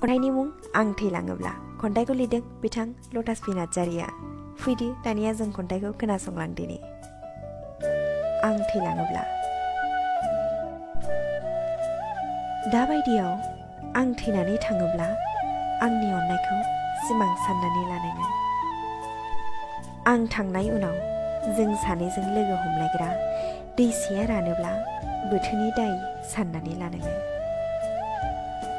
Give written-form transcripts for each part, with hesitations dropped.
खन्थाइनि मुं आं थैलाङोब्ला खन्थाइखौ लिरदों बिथां लटासपि नार्जारिया। फैदो दानिया जों खन्थाइखौ खोनासंलांदिनि। आं थैलाङोब्ला। दाबायदियाव आं थैनानै थाङोब्ला आंनि अननायखौ सिमां साननानै लानाङो। आं थांनाय उनाव जों सानैजों लोगो हमलायग्रा दैसाया रानोब्ला बोथोरनि दाय साननानै लानाङो।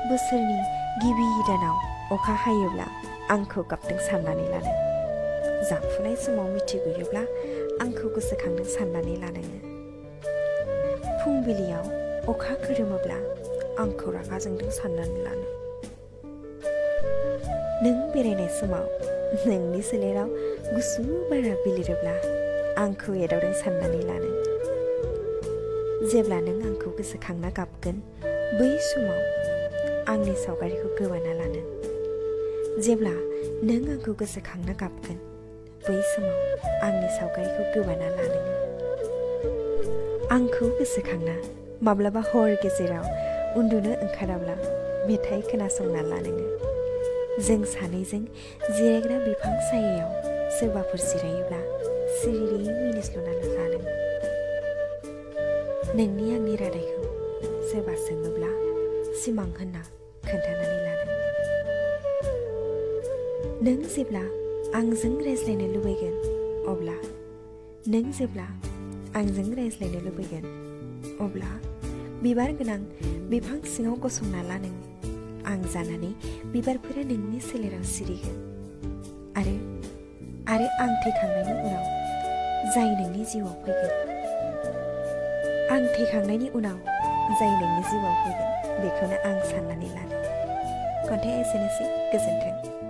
बोसोरनि गिबि दानाव अखा हायोब्ला आंखौ गाबदों साननानै लानो। जाफुनाय समाव मिथिगुयोब्ला आंखौ गोसोखांदों साननानै लानाङो। फुंबिलियाव अखा खोरोमोब्ला आंखौ रागा जोंदों साननानै लानो। नों बेरायनाय समाव नोंनि सोलेराव गुसु बारा बिलिरोब्ला आंखौ एदावदों साननानै लानो। जेब्ला नों आंखौ गोसोखांना गाबगोन बै समाव आंनि सावगारिखौ गोबाना लानो। जेब्ला नों आंखौ गोसोखांना गाबगोन बै समाव आंनि सावगारिखौ गोबाना लानो। आंखौ गोसोखांना माब्लाबा हर गेजेराव उन्दुनो ओंखाराब्ला मेथाइ खोनासंना लानोङो। जों सानैजों जिरायग्रा बिफां सायायाव सोरबाफोर जिरायोब्ला सिरियै मिनिस्लुना लानोङो। नोंनि आंनि रादायखौ सोरबा सोङोब्ला सिमां होनना खोन्थानानै लानो। नों जेब्ला आंजों रायज्लायनो लुबैगोन अब्ला बिबार गोनां बिफां सिङाव गसंना ला नों। आं जानानै बिबारफोरा नोंनि सोलेराव सिरिगोन। आरो आं थैखांनायनि उनाव जाय नोंनि जिउआव फैगोन बेखौनो आं साननानै लानो। खन्थाइया एसेनोसै। गोजोन्थों।